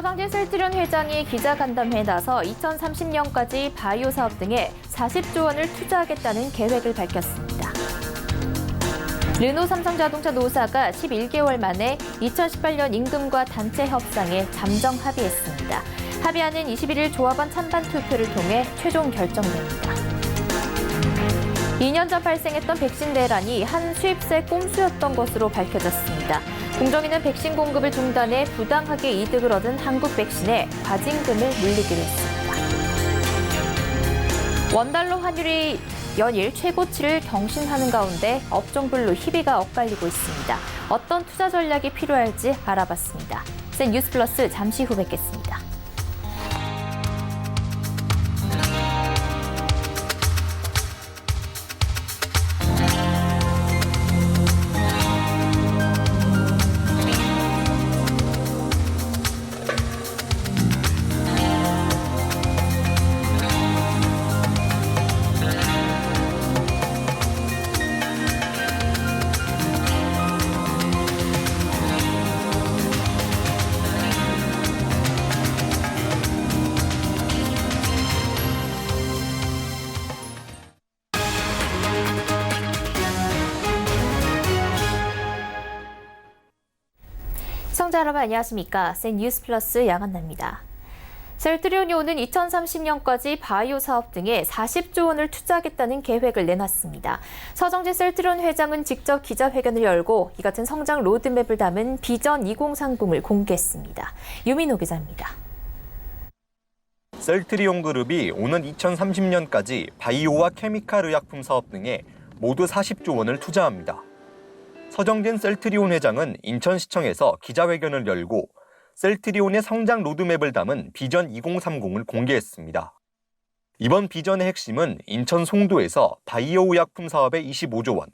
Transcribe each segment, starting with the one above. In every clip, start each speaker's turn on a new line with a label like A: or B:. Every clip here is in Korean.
A: 서정진 셀트리온 회장이 기자간담회에 나서 2030년까지 바이오 사업 등에 40조 원을 투자하겠다는 계획을 밝혔습니다. 르노 삼성자동차 노사가 11개월 만에 2018년 임금과 단체 협상에 잠정 합의했습니다. 합의안은 21일 조합원 찬반 투표를 통해 최종 결정됩니다. 2년 전 발생했던 백신 대란이 한 수입사의 꼼수였던 것으로 밝혀졌습니다. 공정위는 백신 공급을 중단해 부당하게 이득을 얻은 한국 백신에 과징금을 물리기로 했습니다. 원달러 환율이 연일 최고치를 경신하는 가운데 업종별로 희비가 엇갈리고 있습니다. 어떤 투자 전략이 필요할지 알아봤습니다. 센 뉴스 플러스 잠시 후 뵙겠습니다. 시청자 여러분 안녕하십니까? 센 뉴스 플러스 양한나입니다. 셀트리온이 오는 2030년까지 바이오 사업 등에 40조 원을 투자하겠다는 계획을 내놨습니다. 서정진 셀트리온 회장은 직접 기자회견을 열고 이 같은 성장 로드맵을 담은 비전 2030을 공개했습니다. 유민호 기자입니다.
B: 셀트리온 그룹이 오는 2030년까지 바이오와 케미칼 의약품 사업 등에 모두 40조 원을 투자합니다. 서정진 셀트리온 회장은 인천시청에서 기자회견을 열고 셀트리온의 성장 로드맵을 담은 비전 2030을 공개했습니다. 이번 비전의 핵심은 인천 송도에서 바이오 의약품 사업에 25조 원,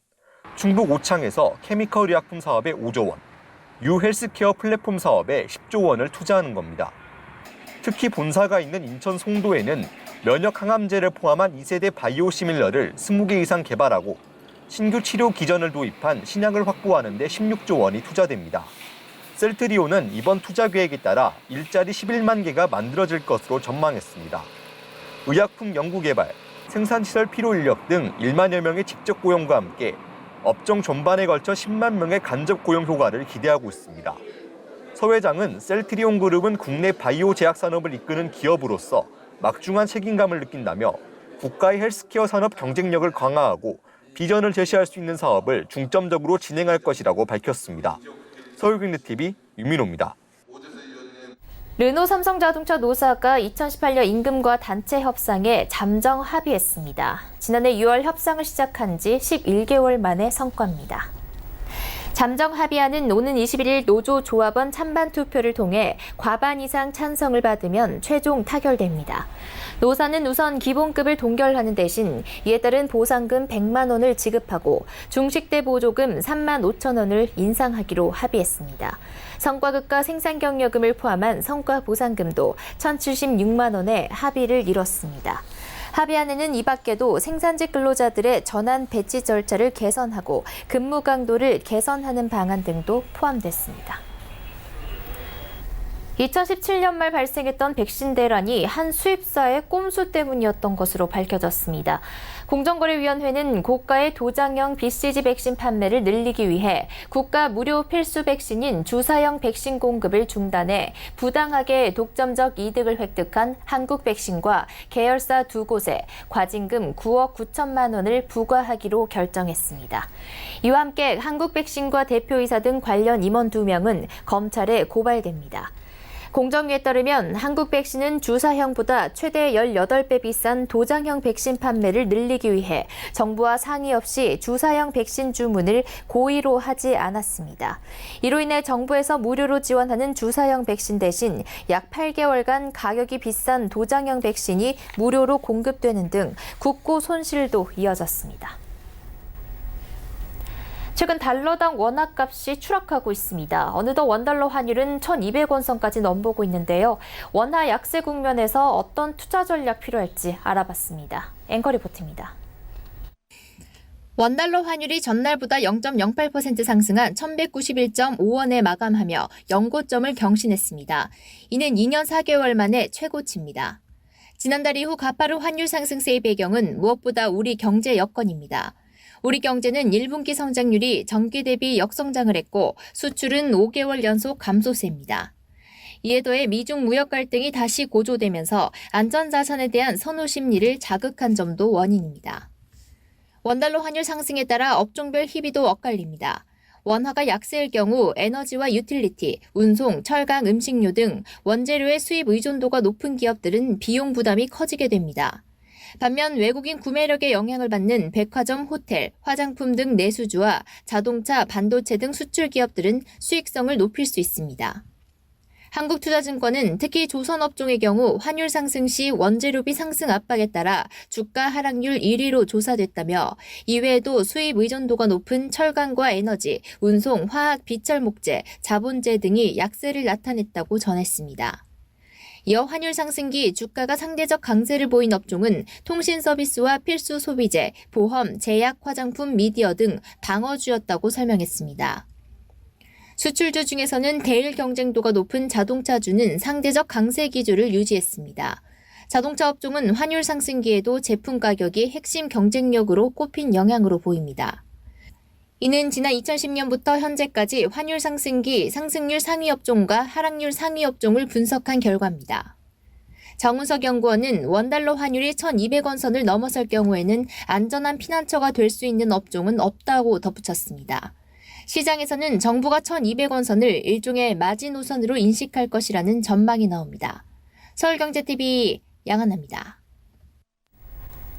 B: 충북 오창에서 케미컬 의약품 사업에 5조 원, 유 헬스케어 플랫폼 사업에 10조 원을 투자하는 겁니다. 특히 본사가 있는 인천 송도에는 면역 항암제를 포함한 2세대 바이오 시밀러를 20개 이상 개발하고 신규 치료 기전을 도입한 신약을 확보하는 데 16조 원이 투자됩니다. 셀트리온은 이번 투자 계획에 따라 일자리 11만 개가 만들어질 것으로 전망했습니다. 의약품 연구개발, 생산시설 필요 인력 등 1만여 명의 직접 고용과 함께 업종 전반에 걸쳐 10만 명의 간접 고용 효과를 기대하고 있습니다. 서 회장은 셀트리온 그룹은 국내 바이오 제약 산업을 이끄는 기업으로서 막중한 책임감을 느낀다며 국가의 헬스케어 산업 경쟁력을 강화하고 비전을 제시할 수 있는 사업을 중점적으로 진행할 것이라고 밝혔습니다. 서울경제TV 유민호입니다.
A: 르노 삼성자동차 노사가 2018년 임금과 단체 협상에 잠정 합의했습니다. 지난해 6월 협상을 시작한 지 11개월 만의 성과입니다. 잠정 합의안은 오는 21일 노조 조합원 찬반 투표를 통해 과반 이상 찬성을 받으면 최종 타결됩니다. 노사는 우선 기본급을 동결하는 대신 이에 따른 보상금 100만 원을 지급하고 중식대 보조금 3만 5천 원을 인상하기로 합의했습니다. 성과급과 생산경력금을 포함한 성과보상금도 1,076만 원에 합의를 이뤘습니다. 합의안에는 이 밖에도 생산직 근로자들의 전환 배치 절차를 개선하고 근무 강도를 개선하는 방안 등도 포함됐습니다. 2017년 말 발생했던 백신 대란이 한 수입사의 꼼수 때문이었던 것으로 밝혀졌습니다. 공정거래위원회는 고가의 도장형 BCG 백신 판매를 늘리기 위해 국가 무료 필수 백신인 주사형 백신 공급을 중단해 부당하게 독점적 이득을 획득한 한국백신과 계열사 두 곳에 과징금 9억 9천만 원을 부과하기로 결정했습니다. 이와 함께 한국백신과 대표이사 등 관련 임원 2명은 검찰에 고발됩니다. 공정위에 따르면 한국백신은 주사형보다 최대 18배 비싼 도장형 백신 판매를 늘리기 위해 정부와 상의 없이 주사형 백신 주문을 고의로 하지 않았습니다. 이로 인해 정부에서 무료로 지원하는 주사형 백신 대신 약 8개월간 가격이 비싼 도장형 백신이 무료로 공급되는 등 국고 손실도 이어졌습니다. 최근 달러당 원화값이 추락하고 있습니다. 어느덧 원달러 환율은 1,200원 선까지 넘보고 있는데요. 원화 약세 국면에서 어떤 투자 전략 필요할지 알아봤습니다. 앵커 리포트입니다. 원달러 환율이 전날보다 0.08% 상승한 1191.5원에 마감하며 연고점을 경신했습니다. 이는 2년 4개월 만에 최고치입니다. 지난달 이후 가파른 환율 상승세의 배경은 무엇보다 우리 경제 여건입니다. 우리 경제는 1분기 성장률이 전기 대비 역성장을 했고 수출은 5개월 연속 감소세입니다. 이에 더해 미중 무역 갈등이 다시 고조되면서 안전자산에 대한 선호 심리를 자극한 점도 원인입니다. 원달러 환율 상승에 따라 업종별 희비도 엇갈립니다. 원화가 약세일 경우 에너지와 유틸리티, 운송, 철강, 음식료 등 원재료의 수입 의존도가 높은 기업들은 비용 부담이 커지게 됩니다. 반면 외국인 구매력에 영향을 받는 백화점, 호텔, 화장품 등 내수주와 자동차, 반도체 등 수출 기업들은 수익성을 높일 수 있습니다. 한국투자증권은 특히 조선업종의 경우 환율 상승 시 원재료비 상승 압박에 따라 주가 하락률 1위로 조사됐다며 이외에도 수입 의존도가 높은 철강과 에너지, 운송, 화학, 비철목재, 자본재 등이 약세를 나타냈다고 전했습니다. 이어 환율 상승기 주가가 상대적 강세를 보인 업종은 통신 서비스와 필수 소비재, 보험, 제약, 화장품, 미디어 등 방어주였다고 설명했습니다. 수출주 중에서는 대일 경쟁도가 높은 자동차주는 상대적 강세 기조를 유지했습니다. 자동차 업종은 환율 상승기에도 제품 가격이 핵심 경쟁력으로 꼽힌 영향으로 보입니다. 이는 지난 2010년부터 현재까지 환율 상승기 상승률 상위 업종과 하락률 상위 업종을 분석한 결과입니다. 정은석 연구원은 원달러 환율이 1,200원 선을 넘어설 경우에는 안전한 피난처가 될 수 있는 업종은 없다고 덧붙였습니다. 시장에서는 정부가 1,200원 선을 일종의 마지노선으로 인식할 것이라는 전망이 나옵니다. 서울경제TV 양한나입니다.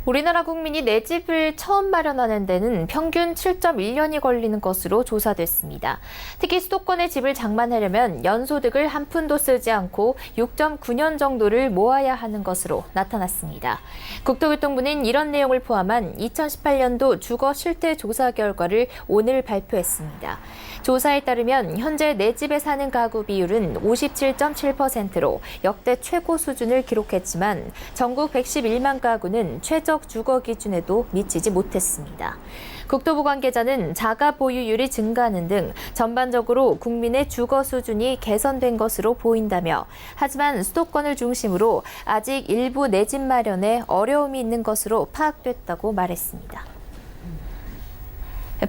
A: 우리나라 국민이 내 집을 처음 마련하는 데는 평균 7.1년이 걸리는 것으로 조사됐습니다. 특히 수도권에 집을 장만하려면 연소득을 한 푼도 쓰지 않고 6.9년 정도를 모아야 하는 것으로 나타났습니다. 국토교통부는 이런 내용을 포함한 2018년도 주거 실태 조사 결과를 오늘 발표했습니다. 조사에 따르면 현재 내 집에 사는 가구 비율은 57.7%로 역대 최고 수준을 기록했지만 전국 111만 가구는 최저 주거 기준에도 미치지 못했습니다. 국토부 관계자는 자가 보유율이 증가하는 등 전반적으로 국민의 주거 수준이 개선된 것으로 보인다며 하지만 수도권을 중심으로 아직 일부 내 집 마련에 어려움이 있는 것으로 파악됐다고 말했습니다.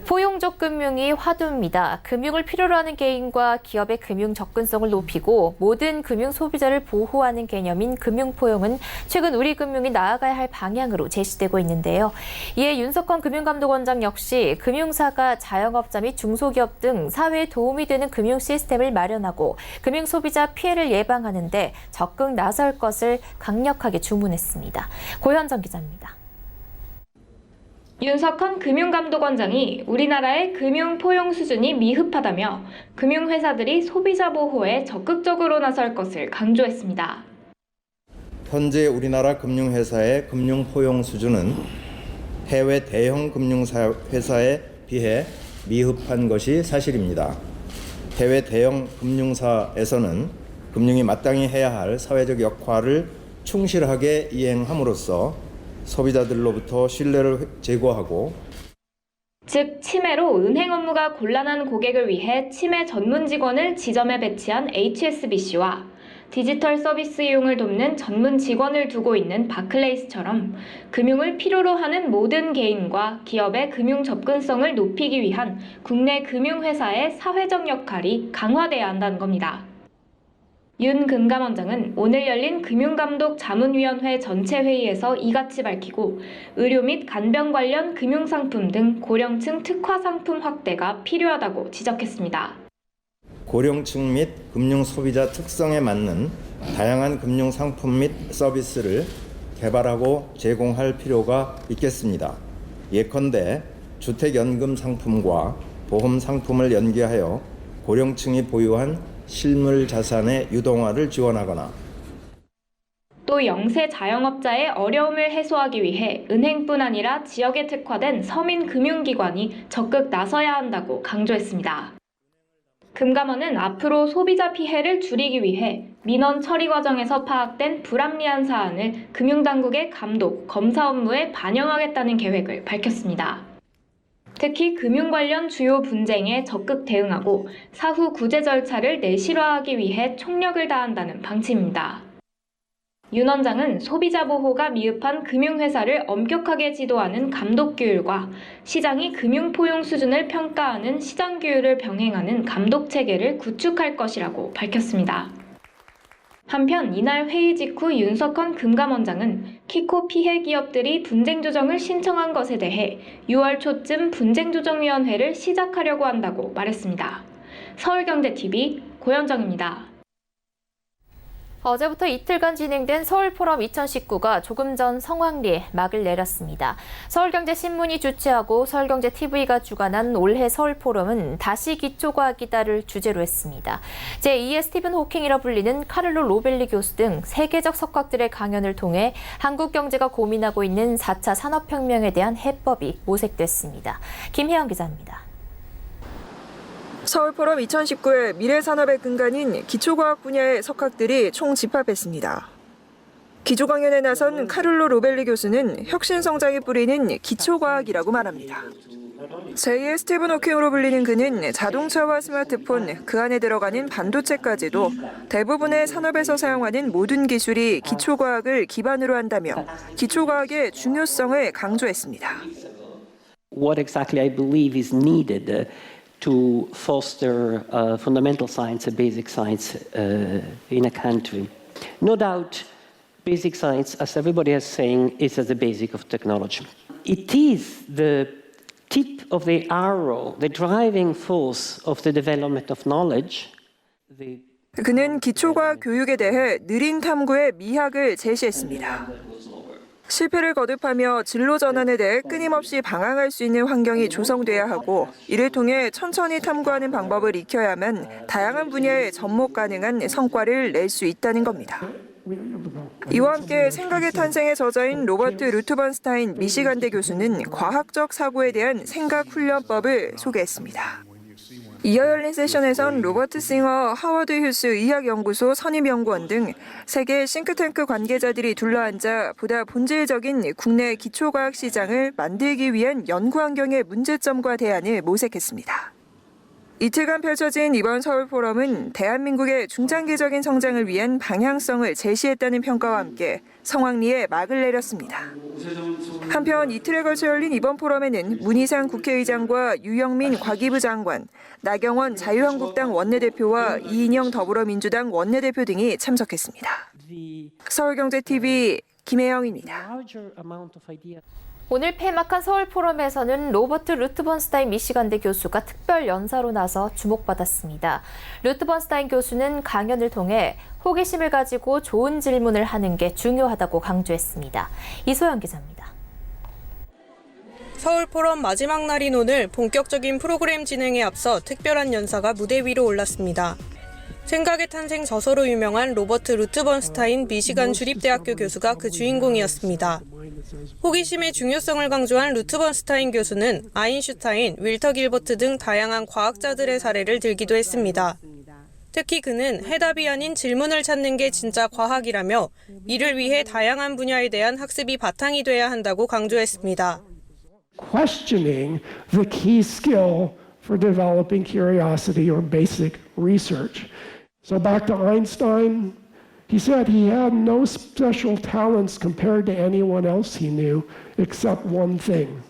A: 포용적 금융이 화두입니다. 금융을 필요로 하는 개인과 기업의 금융 접근성을 높이고 모든 금융 소비자를 보호하는 개념인 금융포용은 최근 우리 금융이 나아가야 할 방향으로 제시되고 있는데요. 이에 윤석헌 금융감독원장 역시 금융사가 자영업자 및 중소기업 등 사회에 도움이 되는 금융 시스템을 마련하고 금융 소비자 피해를 예방하는 데 적극 나설 것을 강력하게 주문했습니다. 고현정 기자입니다.
C: 윤석헌 금융감독원장이 우리나라의 금융 포용 수준이 미흡하다며 금융회사들이 소비자 보호에 적극적으로 나설 것을 강조했습니다.
D: 현재 우리나라 금융회사의 금융 포용 수준은 해외 대형 금융회사에 비해 미흡한 것이 사실입니다. 해외 대형 금융사에서는 금융이 마땅히 해야 할 사회적 역할을 충실하게 이행함으로써 소비자들로부터 신뢰를 제고하고
C: 즉 치매로 은행 업무가 곤란한 고객을 위해 치매 전문 직원을 지점에 배치한 HSBC와 디지털 서비스 이용을 돕는 전문 직원을 두고 있는 바클레이스처럼 금융을 필요로 하는 모든 개인과 기업의 금융 접근성을 높이기 위한 국내 금융회사의 사회적 역할이 강화돼야 한다는 겁니다. 윤 금감원장은 오늘 열린 금융감독 자문위원회 전체 회의에서 이같이 밝히고 의료 및 간병 관련 금융상품 등 고령층 특화 상품 확대가 필요하다고 지적했습니다.
D: 고령층 및 금융 소비자 특성에 맞는 다양한 금융 상품 및 서비스를 개발하고 제공할 필요가 있겠습니다. 예컨대 주택연금 상품과 보험 상품을 연계하여 고령층이 보유한 실물 자산의 유동화를 지원하거나
C: 또 영세 자영업자의 어려움을 해소하기 위해 은행뿐 아니라 지역에 특화된 서민금융기관이 적극 나서야 한다고 강조했습니다. 금감원은 앞으로 소비자 피해를 줄이기 위해 민원 처리 과정에서 파악된 불합리한 사안을 금융당국의 감독, 검사 업무에 반영하겠다는 계획을 밝혔습니다. 특히 금융 관련 주요 분쟁에 적극 대응하고 사후 구제 절차를 내실화하기 위해 총력을 다한다는 방침입니다. 윤 원장은 소비자 보호가 미흡한 금융회사를 엄격하게 지도하는 감독 규율과 시장이 금융 포용 수준을 평가하는 시장 규율을 병행하는 감독 체계를 구축할 것이라고 밝혔습니다. 한편 이날 회의 직후 윤석헌 금감원장은 키코 피해 기업들이 분쟁 조정을 신청한 것에 대해 6월 초쯤 분쟁조정위원회를 시작하려고 한다고 말했습니다. 서울경제TV 고현정입니다.
A: 어제부터 이틀간 진행된 서울포럼 2019가 조금 전 성황리에 막을 내렸습니다. 서울경제신문이 주최하고 서울경제TV가 주관한 올해 서울포럼은 다시 기초과학이다를 주제로 했습니다. 제2의 스티븐 호킹이라 불리는 카를로 로벨리 교수 등 세계적 석학들의 강연을 통해 한국 경제가 고민하고 있는 4차 산업혁명에 대한 해법이 모색됐습니다. 김혜영 기자입니다.
E: 서울포럼 2019의 미래산업의 근간인 기초과학 분야의 석학들이 총 집합했습니다. 기조 강연에 나선 카를로 로벨리 교수는 혁신성장이 뿌리는 기초과학이라고 말합니다. 제2의 스티븐 호킹으로 불리는 그는 자동차와 스마트폰, 그 안에 들어가는 반도체까지도 대부분의 산업에서 사용하는 모든 기술이 기초과학을 기반으로 한다며 기초과학의 중요성을 강조했습니다.
F: What exactly I believe is needed to foster fundamental science and basic science in a country. No doubt, basic science, as everybody is saying, is at the basic of technology. It is the tip of the arrow, the driving force of the development of knowledge.
E: 그는 기초과학 교육에 대해 느린 탐구의 미학을 제시했습니다. 실패를 거듭하며 진로 전환에 대해 끊임없이 방황할 수 있는 환경이 조성돼야 하고 이를 통해 천천히 탐구하는 방법을 익혀야만 다양한 분야에 접목 가능한 성과를 낼 수 있다는 겁니다. 이와 함께 생각의 탄생의 저자인 로버트 루트번스타인 미시간대 교수는 과학적 사고에 대한 생각 훈련법을 소개했습니다. 이어 열린 세션에선 로버트 싱어 하워드 휴스 의학연구소 선임연구원 등 세계 싱크탱크 관계자들이 둘러앉아 보다 본질적인 국내 기초과학 시장을 만들기 위한 연구 환경의 문제점과 대안을 모색했습니다. 이틀간 펼쳐진 이번 서울포럼은 대한민국의 중장기적인 성장을 위한 방향성을 제시했다는 평가와 함께 성황리에 막을 내렸습니다. 한편 이틀에 걸쳐 열린 이번 포럼에는 문희상 국회의장과 유영민 과기부 장관, 나경원 자유한국당 원내대표와 이인영 더불어민주당 원내대표 등이 참석했습니다. 서울경제TV 김혜영입니다.
A: 오늘 폐막한 서울포럼에서는 로버트 루트번스타인 미시간대 교수가 특별 연사로 나서 주목받았습니다. 루트번스타인 교수는 강연을 통해 호기심을 가지고 좋은 질문을 하는 게 중요하다고 강조했습니다. 이소연 기자입니다.
G: 서울포럼 마지막 날인 오늘 본격적인 프로그램 진행에 앞서 특별한 연사가 무대 위로 올랐습니다. 생각의 탄생 저서로 유명한 로버트 루트번스타인 미시간 주립대학교 교수가 그 주인공이었습니다. 호기심의 중요성을 강조한 루트번스타인 교수는 아인슈타인, 윌터 길버트 등 다양한 과학자들의 사례를 들기도 했습니다. 특히 그는 해답이 아닌 질문을 찾는 게 진짜 과학이라며 이를 위해 다양한 분야에 대한 학습이 바탕이 돼야 한다고 강조했습니다.
H: Questioning the key skill for developing curiosity or basic research. So Dr. Einstein, he said he had no special talents compared to anyone else he knew except one thing,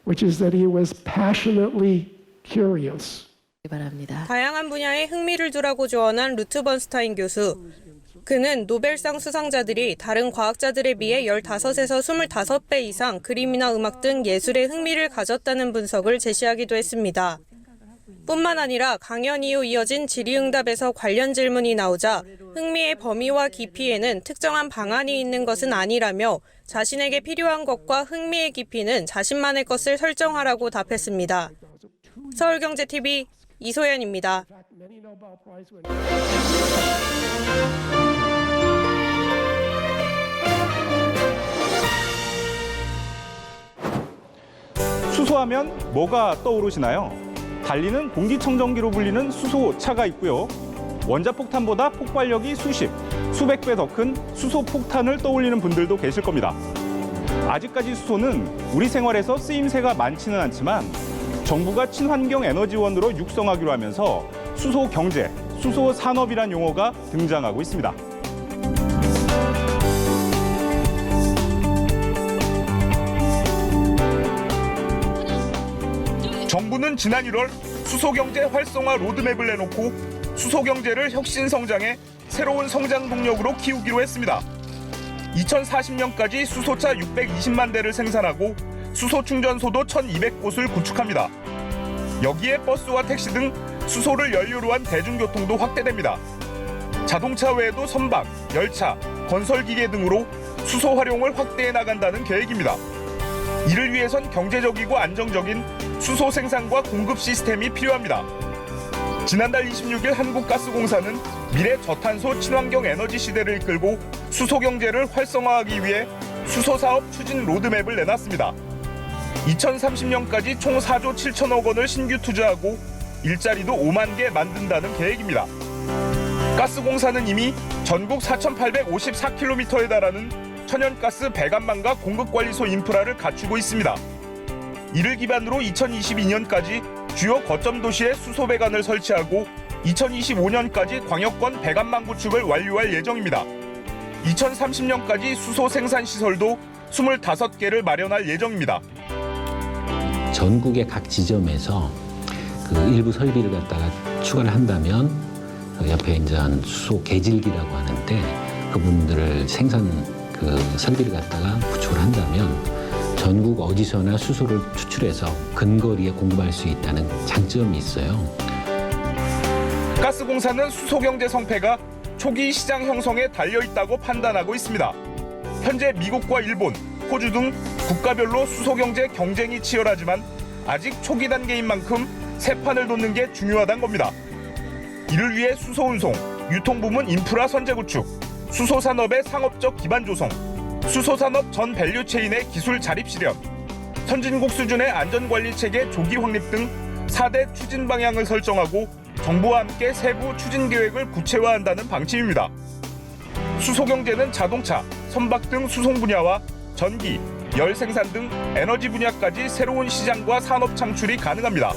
H: which is that he was passionately curious.
G: 다양한 분야에 흥미를 두라고 조언한 루트번스타인 교수. 그는 노벨상 수상자들이 다른 과학자들에 비해 15에서 25배 이상 그림이나 음악 등 예술에 흥미를 가졌다는 분석을 제시하기도 했습니다. 뿐만 아니라 강연 이후 이어진 질의응답에서 관련 질문이 나오자 흥미의 범위와 깊이에는 특정한 방안이 있는 것은 아니라며 자신에게 필요한 것과 흥미의 깊이는 자신만의 것을 설정하라고 답했습니다. 서울경제TV 이소연입니다.
I: 수소하면 뭐가 떠오르시나요? 달리는 공기청정기로 불리는 수소차가 있고요. 원자폭탄보다 폭발력이 수백 배 더 큰 수소폭탄을 떠올리는 분들도 계실 겁니다. 아직까지 수소는 우리 생활에서 쓰임새가 많지는 않지만 정부가 친환경 에너지원으로 육성하기로 하면서 수소 경제, 수소 산업이란 용어가 등장하고 있습니다. 정부는 지난 1월 수소경제 활성화 로드맵을 내놓고 수소경제를 혁신성장의 새로운 성장 동력으로 키우기로 했습니다. 2040년까지 수소차 620만 대를 생산하고 수소 충전소도 1,200곳을 구축합니다. 여기에 버스와 택시 등 수소를 연료로 한 대중교통도 확대됩니다. 자동차 외에도 선박, 열차, 건설기계 등으로 수소 활용을 확대해 나간다는 계획입니다. 이를 위해선 경제적이고 안정적인 수소 생산과 공급 시스템이 필요합니다. 지난달 26일 한국가스공사는 미래 저탄소 친환경 에너지 시대를 이끌고 수소 경제를 활성화하기 위해 수소 사업 추진 로드맵을 내놨습니다. 2030년까지 총 4조 7천억 원을 신규 투자하고 일자리도 5만 개 만든다는 계획입니다. 가스공사는 이미 전국 4,854km에 달하는 천연가스 배관망과 공급관리소 인프라를 갖추고 있습니다. 이를 기반으로 2022년까지 주요 거점 도시에 수소 배관을 설치하고 2025년까지 광역권 배관망 구축을 완료할 예정입니다. 2030년까지 수소 생산 시설도 25개를 마련할 예정입니다.
J: 전국의 각 지점에서 그 일부 설비를 갖다가 추가를 한다면 그 옆에 이제 수소 계질기라고 하는데 그분들을 생산 그 설비를 갖다가 구축을 한다면 전국 어디서나 수소를 추출해서 근거리에 공급할 수 있다는 장점이 있어요.
I: 가스공사는 수소경제 성패가 초기 시장 형성에 달려있다고 판단하고 있습니다. 현재 미국과 일본, 호주 등 국가별로 수소경제 경쟁이 치열하지만 아직 초기 단계인 만큼 새 판을 돋는 게 중요하다는 겁니다. 이를 위해 수소운송, 유통부문 인프라 선제 구축, 수소산업의 상업적 기반 조성, 수소산업 전 밸류체인의 기술 자립 실현, 선진국 수준의 안전관리체계 조기 확립 등 4대 추진 방향을 설정하고 정부와 함께 세부 추진 계획을 구체화한다는 방침입니다. 수소경제는 자동차, 선박 등 수송 분야와 전기, 열 생산 등 에너지 분야까지 새로운 시장과 산업 창출이 가능합니다.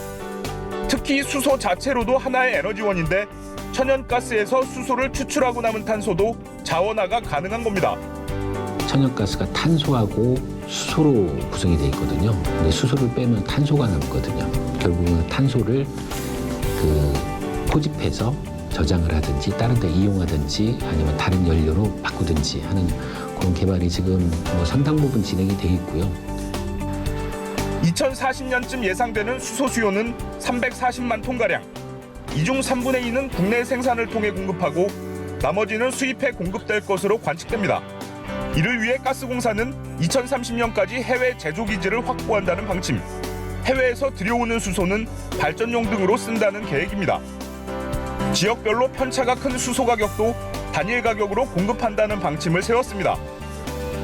I: 특히 수소 자체로도 하나의 에너지원인데 천연가스에서 수소를 추출하고 남은 탄소도 자원화가 가능한 겁니다.
J: 천연가스가 탄소하고 수소로 구성이 돼 있거든요. 근데 수소를 빼면 탄소가 남거든요. 결국은 탄소를 포집해서 저장을 하든지 다른 데 이용하든지 아니면 다른 연료로 바꾸든지 하는 그런 개발이 지금 상당 부분 진행이 돼 있고요.
I: 2040년쯤 예상되는 수소 수요는 340만 톤가량. 이 중 3분의 2는 국내 생산을 통해 공급하고 나머지는 수입해 공급될 것으로 관측됩니다. 이를 위해 가스공사는 2030년까지 해외 제조기지를 확보한다는 방침, 해외에서 들여오는 수소는 발전용 등으로 쓴다는 계획입니다. 지역별로 편차가 큰 수소 가격도 단일 가격으로 공급한다는 방침을 세웠습니다.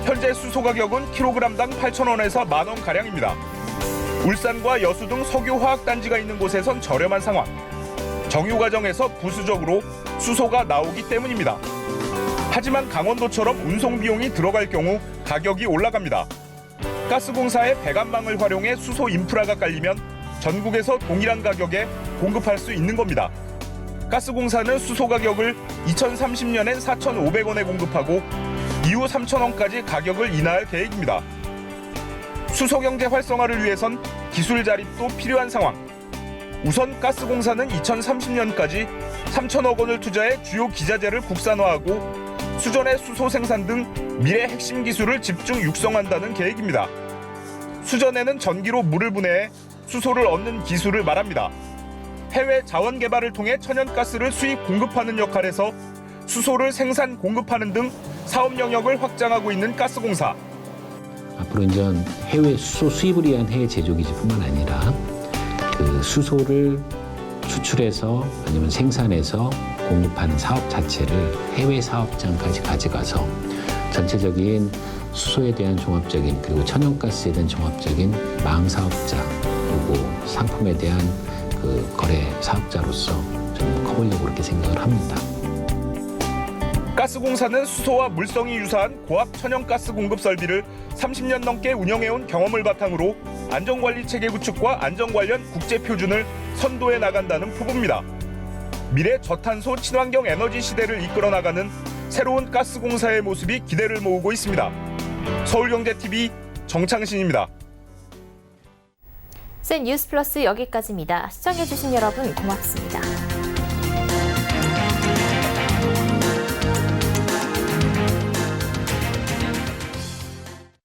I: 현재 수소 가격은 킬로그램당 8,000원에서 만원가량입니다. 울산과 여수 등 석유화학단지가 있는 곳에선 저렴한 상황, 정유 과정에서 부수적으로 수소가 나오기 때문입니다. 하지만 강원도처럼 운송 비용이 들어갈 경우 가격이 올라갑니다. 가스공사의 배관망을 활용해 수소 인프라가 깔리면 전국에서 동일한 가격에 공급할 수 있는 겁니다. 가스공사는 수소 가격을 2030년엔 4,500원에 공급하고 이후 3,000원까지 가격을 인하할 계획입니다. 수소경제 활성화를 위해선 기술 자립도 필요한 상황. 우선 가스공사는 2030년까지 3,000억 원을 투자해 주요 기자재를 국산화하고 수전의 수소 생산 등 미래 핵심 기술을 집중 육성한다는 계획입니다. 수전에는 전기로 물을 분해해 수소를 얻는 기술을 말합니다. 해외 자원 개발을 통해 천연가스를 수입 공급하는 역할에서 수소를 생산 공급하는 등 사업 영역을 확장하고 있는 가스공사.
J: 앞으로 이제 해외 수소 수입을 위한 해외 제조기지뿐만 아니라 그 수소를 추출해서 아니면 생산해서 공급하는 사업 자체를 해외 사업장까지 가져가서 전체적인 수소에 대한 종합적인 그리고 천연가스에 대한 종합적인 망 사업자 그리고 상품에 대한 그 거래 사업자로서 좀 커보려고 그렇게 생각을 합니다.
I: 가스공사는 수소와 물성이 유사한 고압 천연가스 공급 설비를 30년 넘게 운영해온 경험을 바탕으로 안전관리 체계 구축과 안전 관련 국제 표준을 선도해 나간다는 포부입니다. 미래 저탄소 친환경 에너지 시대를 이끌어 나가는 새로운 가스공사의 모습이 기대를 모으고 있습니다. 서울경제TV 정창신입니다.
A: 센 뉴스 플러스 여기까지입니다. 시청해주신 여러분 고맙습니다.